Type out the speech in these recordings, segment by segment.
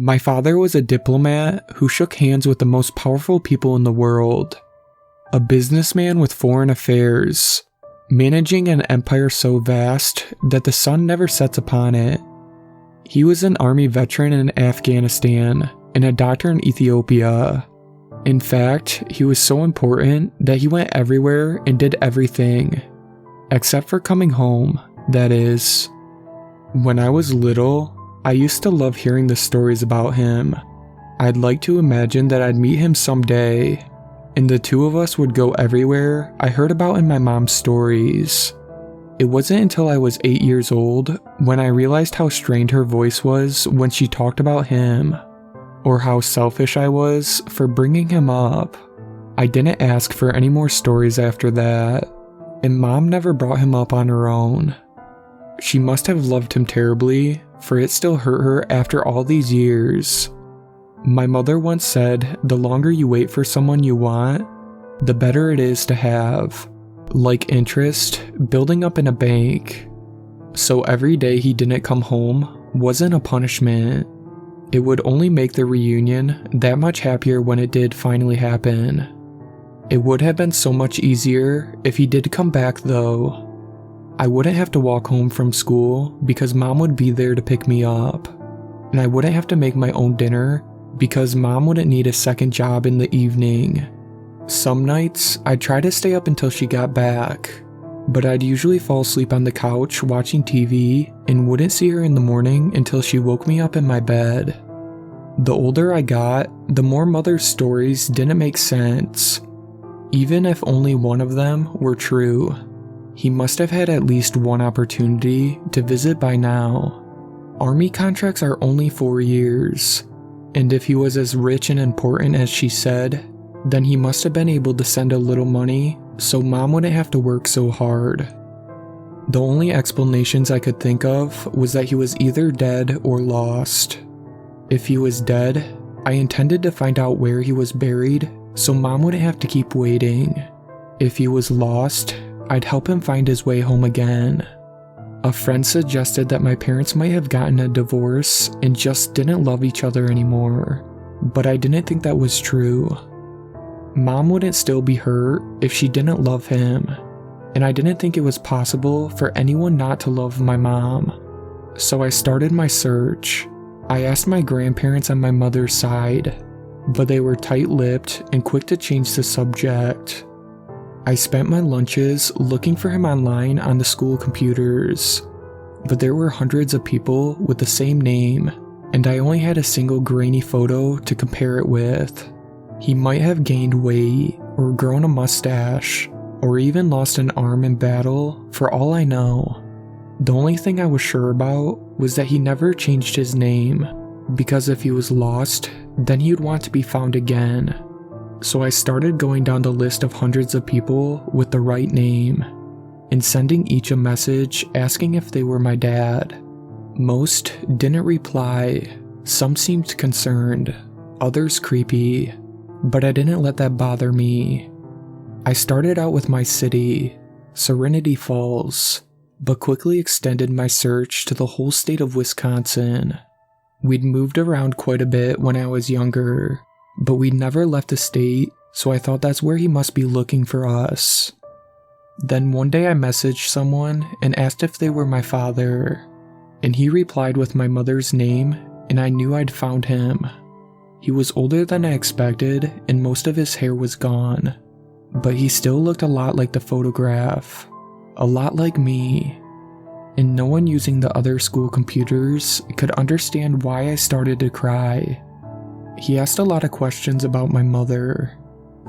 My father was a diplomat who shook hands with the most powerful people in the world. A businessman with foreign affairs, managing an empire so vast that the sun never sets upon it. He was an army veteran in Afghanistan and a doctor in Ethiopia. In fact, he was so important that he went everywhere and did everything. Except for coming home, that is. When I was little, I used to love hearing the stories about him. I'd like to imagine that I'd meet him someday, and the two of us would go everywhere I heard about in my mom's stories. It wasn't until I was 8 years old when I realized how strained her voice was when she talked about him, or how selfish I was for bringing him up. I didn't ask for any more stories after that, and Mom never brought him up on her own. She must have loved him terribly, for it still hurt her after all these years. My mother once said, the longer you wait for someone you want, the better it is to have. Like interest building up in a bank. So every day he didn't come home wasn't a punishment. It would only make the reunion that much happier when it did finally happen. It would have been so much easier if he did come back though. I wouldn't have to walk home from school because Mom would be there to pick me up. And I wouldn't have to make my own dinner because Mom wouldn't need a second job in the evening. Some nights, I'd try to stay up until she got back, but I'd usually fall asleep on the couch watching TV and wouldn't see her in the morning until she woke me up in my bed. The older I got, the more Mother's stories didn't make sense, even if only one of them were true. He must have had at least one opportunity to visit by now. Army contracts are only 4 years, and if he was as rich and important as she said, then he must have been able to send a little money so Mom wouldn't have to work so hard. The only explanations I could think of was that he was either dead or lost. If he was dead, I intended to find out where he was buried so Mom wouldn't have to keep waiting. If he was lost, I'd help him find his way home again. A friend suggested that my parents might have gotten a divorce and just didn't love each other anymore, but I didn't think that was true. Mom wouldn't still be hurt if she didn't love him, and I didn't think it was possible for anyone not to love my mom. So I started my search. I asked my grandparents on my mother's side, but they were tight-lipped and quick to change the subject. I spent my lunches looking for him online on the school computers, but there were hundreds of people with the same name, and I only had a single grainy photo to compare it with. He might have gained weight, or grown a mustache, or even lost an arm in battle, for all I know. The only thing I was sure about was that he never changed his name, because if he was lost, then he would want to be found again. So I started going down the list of hundreds of people with the right name, and sending each a message asking if they were my dad. Most didn't reply, some seemed concerned, others creepy, but I didn't let that bother me. I started out with my city, Serenity Falls, but quickly extended my search to the whole state of Wisconsin. We'd moved around quite a bit when I was younger, but we'd never left the state, so I thought that's where he must be looking for us. Then one day I messaged someone and asked if they were my father, and he replied with my mother's name, and I knew I'd found him. He was older than I expected, and most of his hair was gone, but he still looked a lot like the photograph, a lot like me, and no one using the other school computers could understand why I started to cry. He asked a lot of questions about my mother.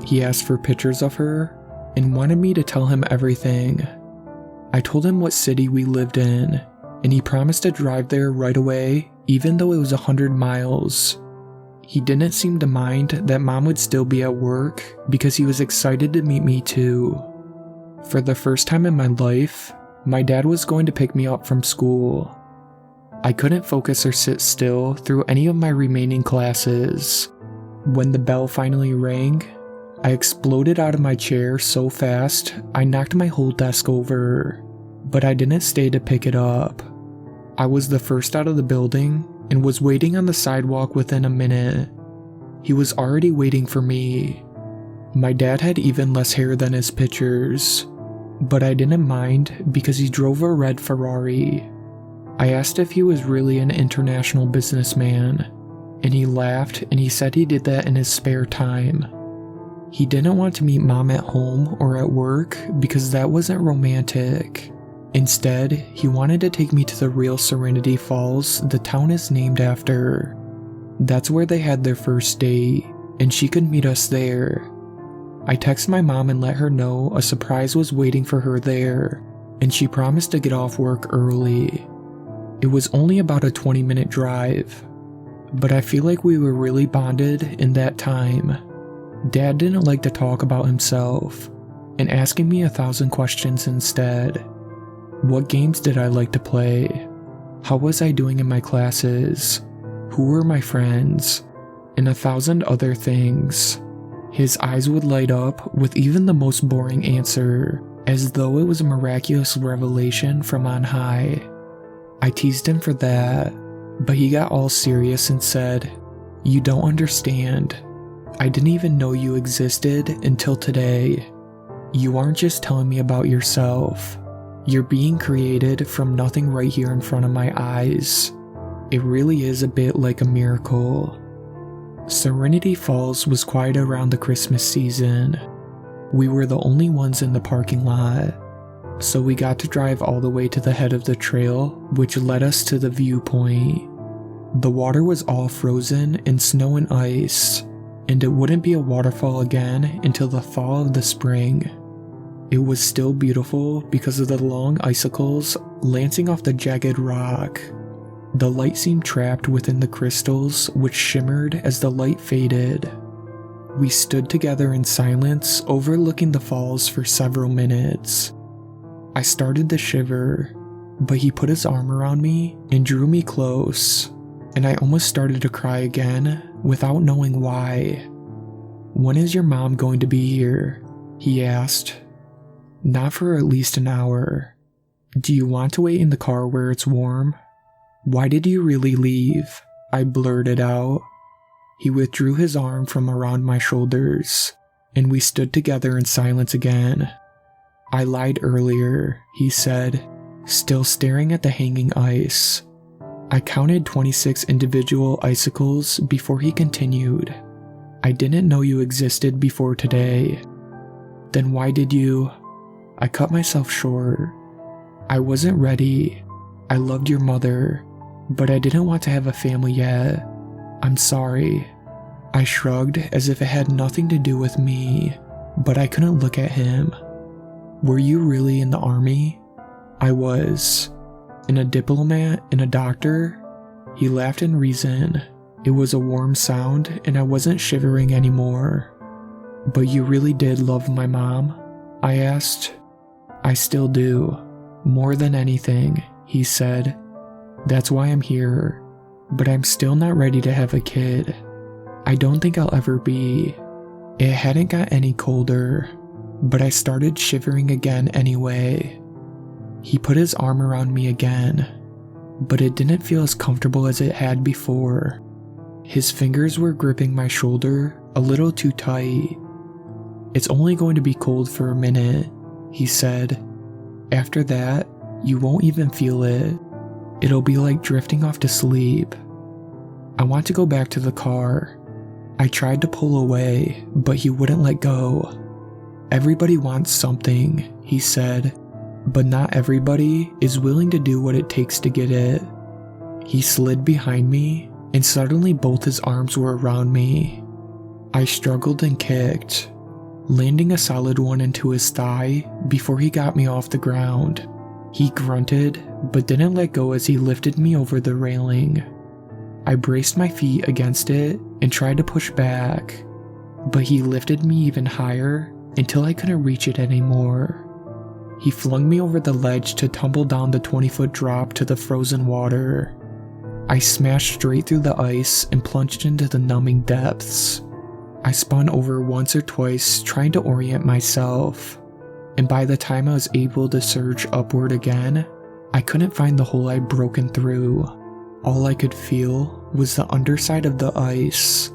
He asked for pictures of her, and wanted me to tell him everything. I told him what city we lived in, and he promised to drive there right away, even though it was 100 miles. He didn't seem to mind that Mom would still be at work because he was excited to meet me too. For the first time in my life, my dad was going to pick me up from school. I couldn't focus or sit still through any of my remaining classes. When the bell finally rang, I exploded out of my chair so fast I knocked my whole desk over, but I didn't stay to pick it up. I was the first out of the building, and was waiting on the sidewalk within a minute. He was already waiting for me. My dad had even less hair than his pictures, but I didn't mind because he drove a red Ferrari. I asked if he was really an international businessman, and he laughed and he said he did that in his spare time. He didn't want to meet Mom at home or at work because that wasn't romantic. Instead, he wanted to take me to the real Serenity Falls the town is named after. That's where they had their first date, and she could meet us there. I texted my mom and let her know a surprise was waiting for her there, and she promised to get off work early. It was only about a 20-minute drive, but I feel like we were really bonded in that time. Dad didn't like to talk about himself, and asking me 1,000 questions instead. What games did I like to play? How was I doing in my classes? Who were my friends? And 1,000 other things. His eyes would light up with even the most boring answer, as though it was a miraculous revelation from on high. I teased him for that, but he got all serious and said, "You don't understand. I didn't even know you existed until today. You aren't just telling me about yourself. You're being created from nothing right here in front of my eyes. It really is a bit like a miracle." Serenity Falls was quiet around the Christmas season. We were the only ones in the parking lot, so we got to drive all the way to the head of the trail, which led us to the viewpoint. The water was all frozen in snow and ice, and it wouldn't be a waterfall again until the thaw of the spring. It was still beautiful because of the long icicles lancing off the jagged rock. The light seemed trapped within the crystals, which shimmered as the light faded. We stood together in silence, overlooking the falls for several minutes. I started to shiver, but he put his arm around me and drew me close, and I almost started to cry again without knowing why. "When is your mom going to be here?" he asked. "Not for at least an hour. Do you want to wait in the car where it's warm?" "Why did you really leave?" I blurted out. He withdrew his arm from around my shoulders, and we stood together in silence again. "I lied earlier," he said, still staring at the hanging ice. I counted 26 individual icicles before he continued. "I didn't know you existed before today." "Then why did you?" I cut myself short. "I wasn't ready. I loved your mother, but I didn't want to have a family yet. I'm sorry." I shrugged as if it had nothing to do with me, but I couldn't look at him. "Were you really in the army?" "I was. And a diplomat and a doctor?" He laughed in reason. It was a warm sound and I wasn't shivering anymore. "But you really did love my mom?" I asked. "I still do. More than anything," he said. "That's why I'm here. But I'm still not ready to have a kid. I don't think I'll ever be." It hadn't got any colder, but I started shivering again anyway. He put his arm around me again, but it didn't feel as comfortable as it had before. His fingers were gripping my shoulder a little too tight. "It's only going to be cold for a minute," he said. "After that, you won't even feel it. It'll be like drifting off to sleep." I want to go back to the car. I tried to pull away, but he wouldn't let go. "Everybody wants something," he said, "but not everybody is willing to do what it takes to get it." He slid behind me, and suddenly both his arms were around me. I struggled and kicked, landing a solid one into his thigh before he got me off the ground. He grunted, but didn't let go as he lifted me over the railing. I braced my feet against it and tried to push back, but he lifted me even higher until I couldn't reach it anymore. He flung me over the ledge to tumble down the 20-foot drop to the frozen water. I smashed straight through the ice and plunged into the numbing depths. I spun over once or twice trying to orient myself, and by the time I was able to surge upward again, I couldn't find the hole I'd broken through. All I could feel was the underside of the ice.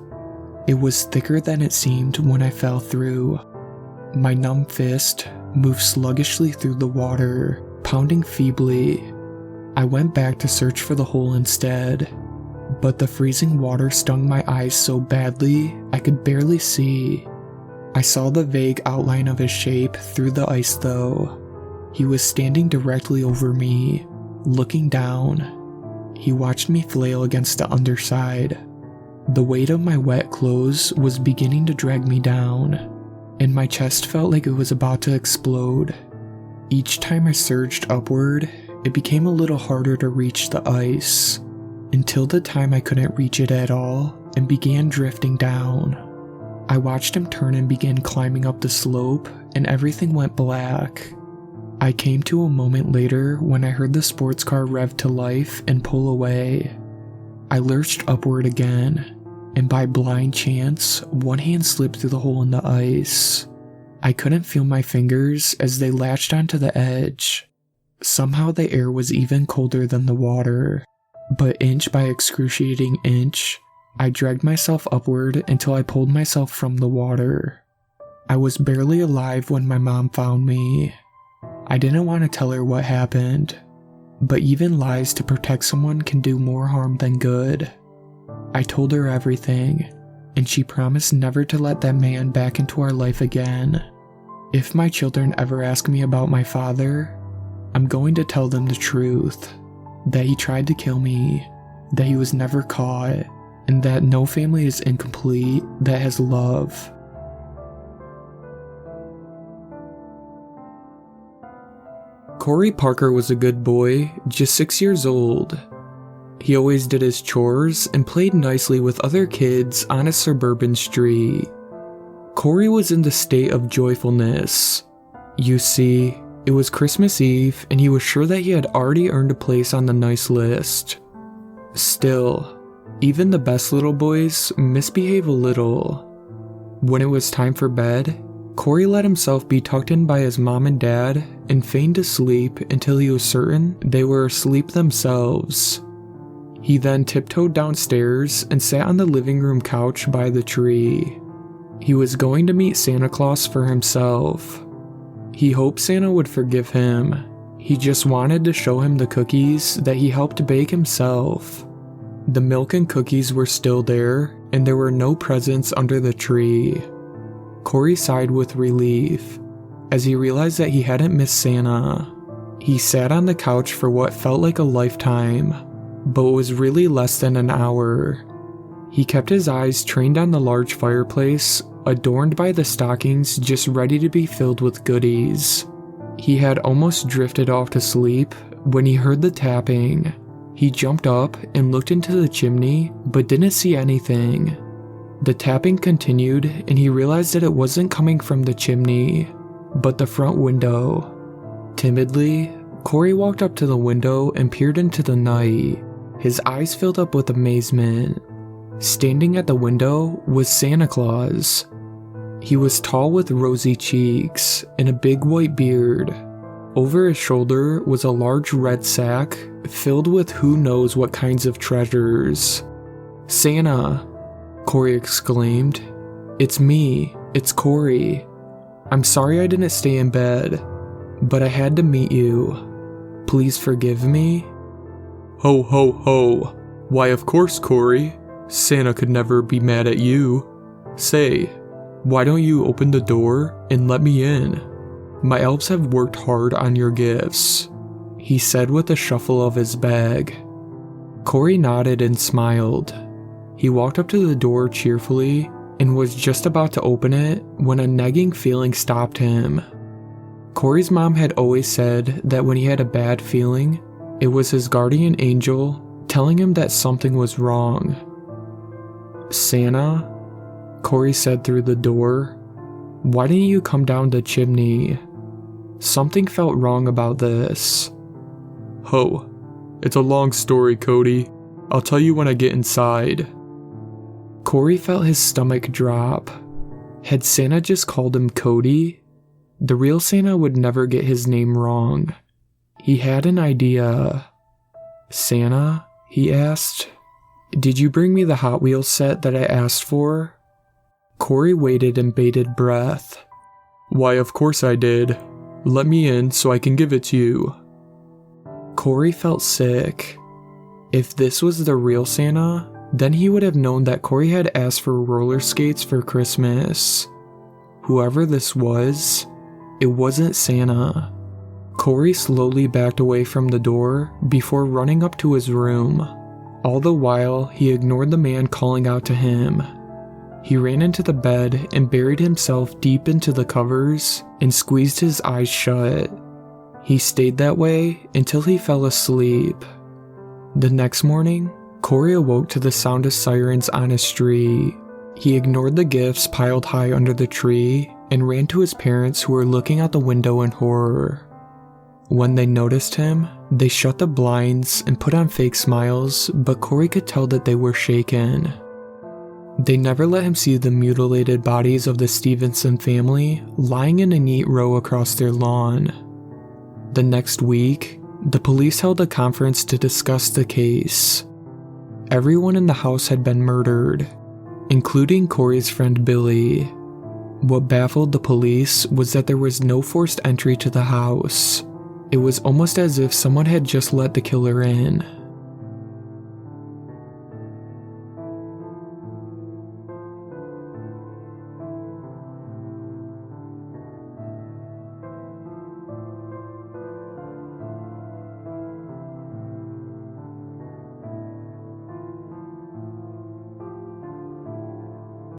It was thicker than it seemed when I fell through. My numb fist moved sluggishly through the water, pounding feebly. I went back to search for the hole instead, but the freezing water stung my eyes so badly I could barely see. I saw the vague outline of his shape through the ice though. He was standing directly over me, looking down. He watched me flail against the underside. The weight of my wet clothes was beginning to drag me down, and my chest felt like it was about to explode. Each time I surged upward, it became a little harder to reach the ice, until the time I couldn't reach it at all and began drifting down. I watched him turn and begin climbing up the slope, and everything went black. I came to a moment later when I heard the sports car rev to life and pull away. I lurched upward again, and by blind chance, one hand slipped through the hole in the ice. I couldn't feel my fingers as they latched onto the edge. Somehow the air was even colder than the water, but inch by excruciating inch, I dragged myself upward until I pulled myself from the water. I was barely alive when my mom found me. I didn't want to tell her what happened, but even lies to protect someone can do more harm than good. I told her everything, and she promised never to let that man back into our life again. If my children ever ask me about my father, I'm going to tell them the truth, that he tried to kill me, that he was never caught, and that no family is incomplete that has love. Corey Parker was a good boy, just 6 years old. He always did his chores and played nicely with other kids on a suburban street. Corey was in the state of joyfulness. You see, it was Christmas Eve and he was sure that he had already earned a place on the nice list. Still, even the best little boys misbehave a little. When it was time for bed, Corey let himself be tucked in by his mom and dad and feigned to sleep until he was certain they were asleep themselves. He then tiptoed downstairs and sat on the living room couch by the tree. He was going to meet Santa Claus for himself. He hoped Santa would forgive him. He just wanted to show him the cookies that he helped bake himself. The milk and cookies were still there, and there were no presents under the tree. Corey sighed with relief as he realized that he hadn't missed Santa. He sat on the couch for what felt like a lifetime, but was really less than an hour. He kept his eyes trained on the large fireplace, adorned by the stockings just ready to be filled with goodies. He had almost drifted off to sleep when he heard the tapping. He jumped up and looked into the chimney, but didn't see anything. The tapping continued, and he realized that it wasn't coming from the chimney, but the front window. Timidly, Corey walked up to the window and peered into the night. His eyes filled up with amazement. Standing at the window was Santa Claus. He was tall with rosy cheeks and a big white beard. Over his shoulder was a large red sack filled with who knows what kinds of treasures. "Santa!" Corey exclaimed. "It's me. It's Corey. I'm sorry I didn't stay in bed, but I had to meet you. Please forgive me." "Ho ho ho. Why of course, Corey. Santa could never be mad at you. Say, why don't you open the door and let me in? My elves have worked hard on your gifts," he said with a shuffle of his bag. Corey nodded and smiled. He walked up to the door cheerfully and was just about to open it when a nagging feeling stopped him. Corey's mom had always said that when he had a bad feeling, it was his guardian angel telling him that something was wrong. "Santa?" Corey said through the door. "Why didn't you come down the chimney?" Something felt wrong about this. "Ho, it's a long story, Cody. I'll tell you when I get inside." Corey felt his stomach drop. Had Santa just called him Cody? The real Santa would never get his name wrong. He had an idea. "Santa, he asked. "Did you bring me the Hot Wheels set that I asked for?" Corey waited in bated breath. "Why, of course I did. Let me in so I can give it to you." Corey felt sick. If this was the real Santa, then he would have known that Corey had asked for roller skates for Christmas. Whoever this was, it wasn't Santa. Corey slowly backed away from the door before running up to his room. All the while, he ignored the man calling out to him. He ran into the bed and buried himself deep into the covers and squeezed his eyes shut. He stayed that way until he fell asleep. The next morning, Corey awoke to the sound of sirens on his street. He ignored the gifts piled high under the tree and ran to his parents, who were looking out the window in horror. When they noticed him, they shut the blinds and put on fake smiles, but Corey could tell that they were shaken. They never let him see the mutilated bodies of the Stevenson family lying in a neat row across their lawn. The next week, the police held a conference to discuss the case. Everyone in the house had been murdered, including Corey's friend Billy. What baffled the police was that there was no forced entry to the house. It was almost as if someone had just let the killer in.